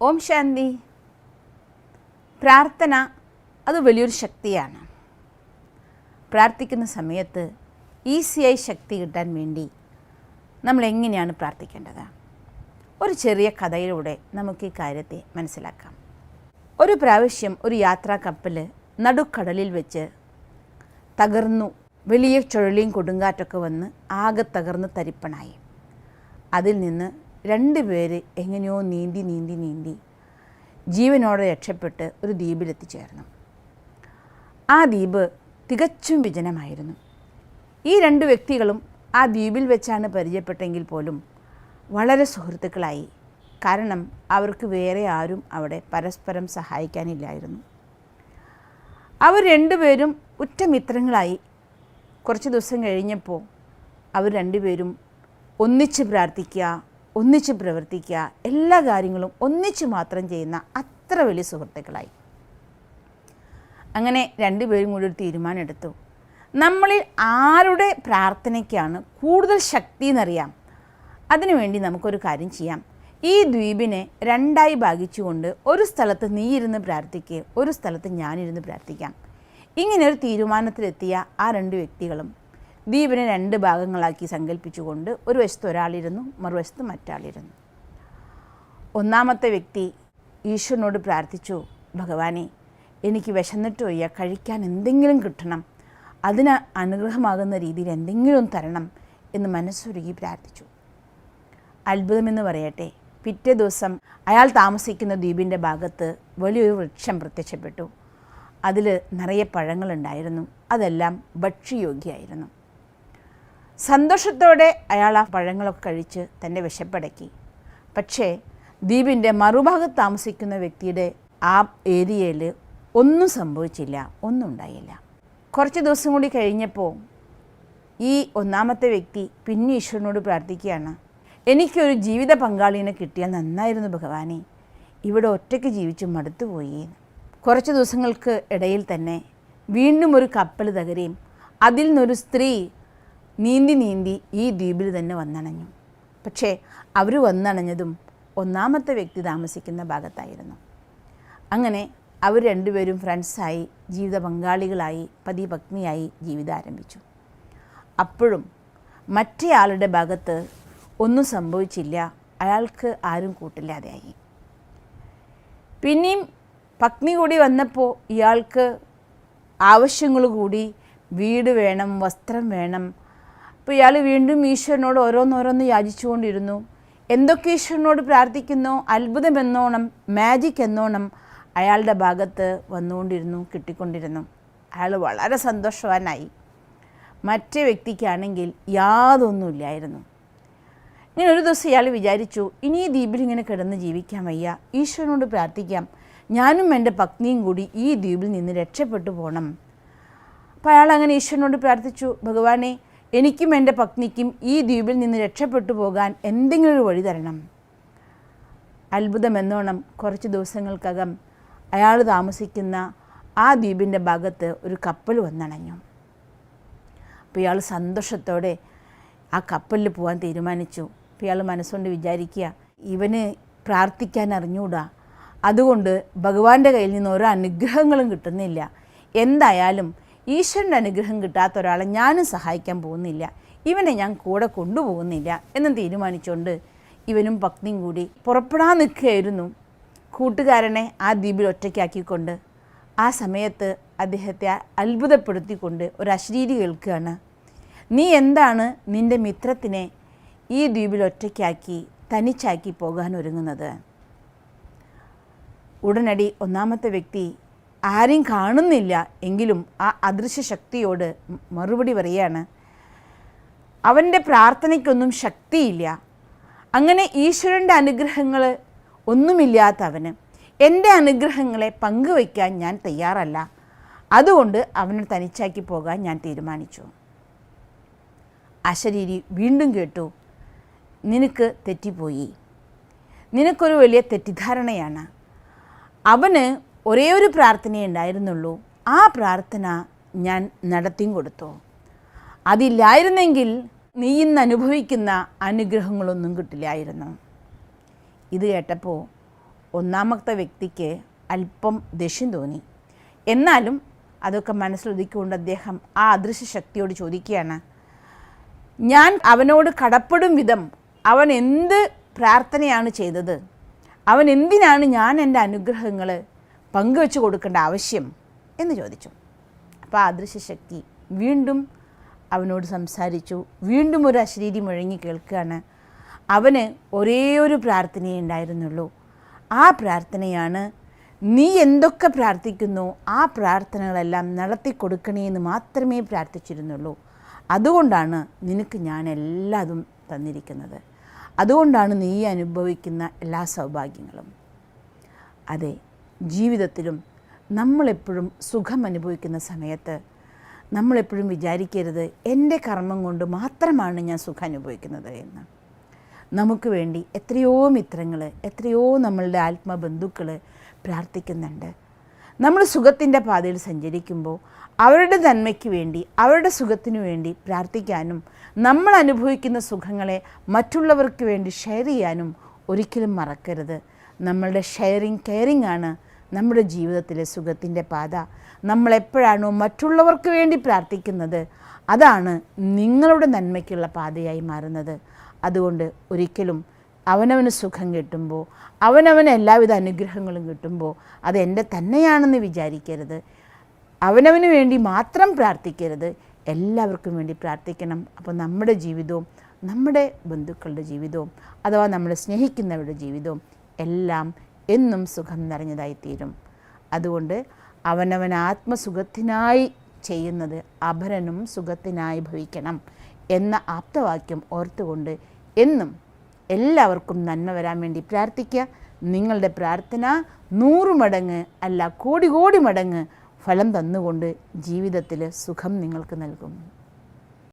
ഓം ശാന്തി. പ്രാർത്ഥന അത് വലിയൊരു ശക്തിയാണ്. പ്രാർത്ഥിക്കുന്ന സമയത്ത് ഈസിയായി ശക്തി കിട്ടാൻ വേണ്ടി നമ്മൾ എങ്ങനെയാണ് പ്രാർത്ഥിക്കേണ്ടത്? ഒരു ചെറിയ കഥയിലൂടെ നമുക്ക് ഈ കാര്യത്തെ മനസ്സിലാക്കാം. ഒരു പ്രാവശ്യം ഒരു യാത്രാ കപ്പൽ നടുക്കടലിൽ വെച്ച് തകർന്നു. വലിയ ചുഴലിയും കൊടുങ്കാറ്റൊക്കെ വന്ന് ആകെ തകർന്ന് തരിപ്പണായി. അതിൽ നിന്ന് 2 പേര് എങ്ങനെയോ നീന്തി ജീവനോടെ രക്ഷപ്പെട്ട് ഒരു ദ്വീപിലെത്തിച്ചേർന്നു. ആ ദ്വീപ് തികച്ചും വിജനമായിരുന്നു. ഈ 2 വ്യക്തികളും ആ ദ്വീപിൽ വെച്ചാണ് പരിചയപ്പെട്ടെങ്കിൽ പോലും വളരെ സുഹൃത്തുക്കളായി. കാരണം അവർക്ക് വേറെ ആരും അവിടെ പരസ്പരം സഹായിക്കാനില്ലായിരുന്നു. അവർ 2 പേരും ഉറ്റ മിത്രങ്ങളായി. കുറച്ച് ദിവസം കഴിഞ്ഞപ്പോൾ അവർ 2 പേരും ഒന്നിച്ച് പ്രാർത്ഥിക്കുക, ഒന്നിച്ച് പ്രവർത്തിക്കുക, എല്ലാ കാര്യങ്ങളും ഒന്നിച്ച് മാത്രം ചെയ്യുന്ന അത്ര വലിയ സുഹൃത്തുക്കളായി. അങ്ങനെ 2 പേരും കൂടി ഒരു തീരുമാനമെടുത്തു. നമ്മളിൽ ആരുടെ പ്രാർത്ഥനയ്ക്കാണ് കൂടുതൽ ശക്തി എന്നറിയാം. അതിനുവേണ്ടി നമുക്കൊരു കാര്യം ചെയ്യാം. ഈ ദ്വീപിനെ 2ആയി ഭാഗിച്ചുകൊണ്ട് ഒരു സ്ഥലത്ത് നീ ഇരുന്ന് പ്രാർത്ഥിക്കുക, ഒരു സ്ഥലത്ത് ഞാനിരുന്ന് പ്രാർത്ഥിക്കാം. ഇങ്ങനെ ഒരു തീരുമാനത്തിലെത്തിയ ആ 2 വ്യക്തികളും ദ്വീപിനെ 2 ഭാഗങ്ങളാക്കി സങ്കല്പിച്ചുകൊണ്ട് ഒരു വശത്ത് ഒരാളിരുന്നു, മറുവശത്ത് മറ്റാളിരുന്നു. ഒന്നാമത്തെ വ്യക്തി ഈശ്വരനോട് പ്രാർത്ഥിച്ചു, ഭഗവാനെ, എനിക്ക് വിശന്നിട്ട് വയ്യ, കഴിക്കാൻ എന്തെങ്കിലും കിട്ടണം, അതിന് അനുഗ്രഹമാകുന്ന രീതിയിൽ എന്തെങ്കിലും തരണം എന്ന് മനസ്സുരുകി പ്രാർത്ഥിച്ചു. അത്ഭുതമെന്ന് പറയട്ടെ, പിറ്റേ ദിവസം അയാൾ താമസിക്കുന്ന ദ്വീപിൻ്റെ ഭാഗത്ത് വലിയൊരു വൃക്ഷം പ്രത്യക്ഷപ്പെട്ടു. അതിൽ നിറയെ പഴങ്ങളുണ്ടായിരുന്നു. അതെല്ലാം ഭക്ഷ്യയോഗ്യമായിരുന്നു. സന്തോഷത്തോടെ അയാൾ ആ പഴങ്ങളൊക്കെ കഴിച്ച് തൻ്റെ വിശപ്പടക്കി. പക്ഷേ ദ്വീപിൻ്റെ മറുഭാഗത്ത് താമസിക്കുന്ന വ്യക്തിയുടെ ആ ഏരിയയിൽ ഒന്നും സംഭവിച്ചില്ല, ഒന്നും ഉണ്ടായില്ല. കുറച്ച് ദിവസം കൂടി കഴിഞ്ഞപ്പോൾ ഈ ഒന്നാമത്തെ വ്യക്തി പിന്നെ ഈശ്വരനോട് പ്രാർത്ഥിക്കുകയാണ്, എനിക്കൊരു ജീവിത പങ്കാളിനെ കിട്ടിയാൽ നന്നായിരുന്നു ഭഗവാനെ, ഇവിടെ ഒറ്റയ്ക്ക് ജീവിച്ച് മടുത്തുപോയി. കുറച്ച് ദിവസങ്ങൾക്ക് ഇടയിൽ തന്നെ വീണ്ടും ഒരു കപ്പൽ തകരുകയും അതിൽ നിന്നൊരു സ്ത്രീ നീന്തി ഈ ദ്വീപിൽ തന്നെ വന്നണഞ്ഞു. പക്ഷേ അവർ വന്നണഞ്ഞതും ഒന്നാമത്തെ വ്യക്തി താമസിക്കുന്ന ഭാഗത്തായിരുന്നു. അങ്ങനെ അവർ 2 പേരും ഫ്രണ്ട്സായി, ജീവിത പങ്കാളികളായി, പതി പത്നിയായി ജീവിതം ആരംഭിച്ചു. അപ്പോഴും മറ്റേ ആളുടെ ഭാഗത്ത് ഒന്നും സംഭവിച്ചില്ല. അയാൾക്ക് ആരും കൂട്ടില്ലാതെയായി. പിന്നെയും പത്നി കൂടി വന്നപ്പോൾ ഇയാൾക്ക് ആവശ്യങ്ങൾ കൂടി, വീട് വേണം, വസ്ത്രം വേണം. അപ്പോൾ ഇയാൾ വീണ്ടും ഈശ്വരനോട് ഓരോന്നോരോന്ന് യാചിച്ചുകൊണ്ടിരുന്നു. എന്തൊക്കെ ഈശ്വരനോട് പ്രാർത്ഥിക്കുന്നോ അത്ഭുതമെന്നോണം, മാജിക് എന്നോണം അയാളുടെ ഭാഗത്ത് വന്നുകൊണ്ടിരുന്നു, കിട്ടിക്കൊണ്ടിരുന്നു. അയാൾ വളരെ സന്തോഷവാനായി. മറ്റേ വ്യക്തിക്കാണെങ്കിൽ യാതൊന്നുമില്ലായിരുന്നു. ഇങ്ങനെ ഒരു ദിവസം ഇയാൾ വിചാരിച്ചു, ഇനി ഈ ദ്വീപിൽ ഇങ്ങനെ കിടന്ന് ജീവിക്കാൻ വയ്യ, ഈശ്വരനോട് പ്രാർത്ഥിക്കാം, ഞാനും എൻ്റെ പത്നിയും കൂടി ഈ ദ്വീപിൽ നിന്ന് രക്ഷപ്പെട്ടു പോകണം. അപ്പോൾ അയാൾ അങ്ങനെ ഈശ്വരനോട് പ്രാർത്ഥിച്ചു, ഭഗവാനെ, എനിക്കും എൻ്റെ പത്നിക്കും ഈ ദ്വീപിൽ നിന്ന് രക്ഷപ്പെട്ടു പോകാൻ എന്തെങ്കിലും ഒരു വഴി തരണം. അത്ഭുതമെന്നോണം കുറച്ച് ദിവസങ്ങൾക്കകം അയാൾ താമസിക്കുന്ന ആ ദ്വീപിൻ്റെ ഭാഗത്ത് ഒരു കപ്പൽ വന്നണഞ്ഞു. അപ്പോൾ ഇയാൾ സന്തോഷത്തോടെ ആ കപ്പലിൽ പോകാൻ തീരുമാനിച്ചു. അപ്പോൾ ഇയാൾ മനസ്സുകൊണ്ട് വിചാരിക്കുക, ഇവന് പ്രാർത്ഥിക്കാൻ അറിഞ്ഞൂടാ, അതുകൊണ്ട് ഭഗവാന്റെ കയ്യിൽ നിന്ന് ഓരോ അനുഗ്രഹങ്ങളും കിട്ടുന്നില്ല, എന്തായാലും ഈശ്വരൻ്റെ അനുഗ്രഹം കിട്ടാത്ത ഒരാളെ ഞാനും സഹായിക്കാൻ പോകുന്നില്ല, ഇവനെ ഞാൻ കൂടെ കൊണ്ടുപോകുന്നില്ല എന്ന് തീരുമാനിച്ചുകൊണ്ട് ഇവനും പത്നിയും കൂടി പുറപ്പെടാൻ നിൽക്കുകയായിരുന്നു. കൂട്ടുകാരനെ ആ ദ്വീപിൽ ഒറ്റയ്ക്കാക്കിക്കൊണ്ട് ആ സമയത്ത് അദ്ദേഹത്തെ അത്ഭുതപ്പെടുത്തിക്കൊണ്ട് ഒരു അശരീരി കേൾക്കുകയാണ്, നീ എന്താണ് നിൻ്റെ മിത്രത്തിനെ ഈ ദ്വീപിൽ ഒറ്റയ്ക്കാക്കി തനിച്ചാക്കി പോകാൻ ഒരുങ്ങുന്നത്? ഉടനടി ഒന്നാമത്തെ വ്യക്തി ആരെയും കാണുന്നില്ല എങ്കിലും ആ അദൃശ്യ ശക്തിയോട് മറുപടി പറയുകയാണ്, അവൻ്റെ പ്രാർത്ഥനയ്ക്കൊന്നും ശക്തിയില്ല. അങ്ങനെ ഈശ്വരൻ്റെ അനുഗ്രഹങ്ങൾ ഒന്നുമില്ലാത്തവന് എൻ്റെ അനുഗ്രഹങ്ങളെ പങ്കുവയ്ക്കാൻ ഞാൻ തയ്യാറല്ല, അതുകൊണ്ട് അവനെ തനിച്ചാക്കി പോകാൻ ഞാൻ തീരുമാനിച്ചു. അശരീരി വീണ്ടും കേട്ടു, നിനക്ക് തെറ്റിപ്പോയി, നിനക്കൊരു വലിയ തെറ്റിദ്ധാരണയാണ്. അവന് ഒരേ ഒരു പ്രാർത്ഥനയേ ഉണ്ടായിരുന്നുള്ളൂ, ആ പ്രാർത്ഥന ഞാൻ നടത്തിയും കൊടുത്തു. അതില്ലായിരുന്നെങ്കിൽ നീ ഇന്ന് അനുഭവിക്കുന്ന അനുഗ്രഹങ്ങളൊന്നും കിട്ടില്ലായിരുന്നു. ഇത് കേട്ടപ്പോൾ ഒന്നാമത്തെ വ്യക്തിക്ക് അല്പം ദേഷ്യം തോന്നി. എന്നാലും അതൊക്കെ മനസ്സിലൊതുക്കിക്കൊണ്ട് അദ്ദേഹം ആ അദൃശ്യ ശക്തിയോട് ചോദിക്കുകയാണ്, ഞാൻ അവനോട് കടപ്പെടും വിധം അവൻ എന്ത് പ്രാർത്ഥനയാണ് ചെയ്തത്? അവൻ എന്തിനാണ് ഞാൻ എൻ്റെ അനുഗ്രഹങ്ങൾ പങ്കുവെച്ച് കൊടുക്കേണ്ട ആവശ്യം എന്ന് ചോദിച്ചു. അപ്പോൾ ആ അദൃശ്യ ശക്തി വീണ്ടും അവനോട് സംസാരിച്ചു. വീണ്ടും ഒരു അശരീരി മുഴങ്ങി കേൾക്കുകയാണ്. അവന് ഒരേ ഒരു പ്രാർത്ഥനയേ ഉണ്ടായിരുന്നുള്ളൂ. ആ പ്രാർത്ഥനയാണ്, നീ എന്തൊക്കെ പ്രാർത്ഥിക്കുന്നോ ആ പ്രാർത്ഥനകളെല്ലാം നടത്തി കൊടുക്കണേ എന്ന് മാത്രമേ പ്രാർത്ഥിച്ചിരുന്നുള്ളൂ. അതുകൊണ്ടാണ് നിനക്ക് ഞാൻ എല്ലാതും തന്നിരിക്കുന്നത്. അതുകൊണ്ടാണ് നീ അനുഭവിക്കുന്ന എല്ലാ സൗഭാഗ്യങ്ങളും. അതെ, ജീവിതത്തിലും നമ്മളെപ്പോഴും സുഖം അനുഭവിക്കുന്ന സമയത്ത് നമ്മളെപ്പോഴും വിചാരിക്കരുത് എൻ്റെ കർമ്മം കൊണ്ട് മാത്രമാണ് ഞാൻ സുഖം അനുഭവിക്കുന്നത് എന്ന്. നമുക്ക് വേണ്ടി എത്രയോ മിത്രങ്ങൾ, എത്രയോ നമ്മളുടെ ആത്മബന്ധുക്കൾ പ്രാർത്ഥിക്കുന്നുണ്ട്. നമ്മൾ സുഖത്തിൻ്റെ പാതയിൽ സഞ്ചരിക്കുമ്പോൾ അവരുടെ നന്മയ്ക്ക് വേണ്ടി, അവരുടെ സുഖത്തിനു വേണ്ടി പ്രാർത്ഥിക്കാനും നമ്മൾ അനുഭവിക്കുന്ന സുഖങ്ങളെ മറ്റുള്ളവർക്ക് വേണ്ടി ഷെയർ ചെയ്യാനും ഒരിക്കലും മറക്കരുത്. നമ്മളുടെ ഷെയറിങ്, കെയറിങ് ആണ് നമ്മുടെ ജീവിതത്തിലെ സുഖത്തിൻ്റെ പാത. നമ്മളെപ്പോഴാണോ മറ്റുള്ളവർക്ക് വേണ്ടി പ്രാർത്ഥിക്കുന്നത്, അതാണ് നിങ്ങളുടെ നന്മയ്ക്കുള്ള പാതയായി മാറുന്നത്. അതുകൊണ്ട് ഒരിക്കലും അവനവന് സുഖം കിട്ടുമ്പോൾ, അവനവന് എല്ലാവിധ അനുഗ്രഹങ്ങളും കിട്ടുമ്പോൾ അത് എൻ്റെ തന്നെയാണെന്ന് വിചാരിക്കരുത്. അവനവന് വേണ്ടി മാത്രം പ്രാർത്ഥിക്കരുത്, എല്ലാവർക്കും വേണ്ടി പ്രാർത്ഥിക്കണം. അപ്പോൾ നമ്മുടെ ജീവിതവും നമ്മുടെ ബന്ധുക്കളുടെ ജീവിതവും അഥവാ നമ്മളെ സ്നേഹിക്കുന്നവരുടെ ജീവിതവും എല്ലാം എന്നും സുഖം നിറഞ്ഞതായിത്തീരും. അതുകൊണ്ട് അവനവൻ ആത്മസുഖത്തിനായി ചെയ്യുന്നത് അപരനും സുഖത്തിനായി ഭവിക്കണം എന്ന ആപ്തവാക്യം ഓർത്തുകൊണ്ട് എന്നും എല്ലാവർക്കും നന്മ വരാൻ വേണ്ടി പ്രാർത്ഥിക്കുക. നിങ്ങളുടെ പ്രാർത്ഥന 100 മടങ്ങ് അല്ല, കോടി കോടി മടങ്ങ് ഫലം തന്നുകൊണ്ട് ജീവിതത്തിൽ സുഖം നിങ്ങൾക്ക് നൽകും.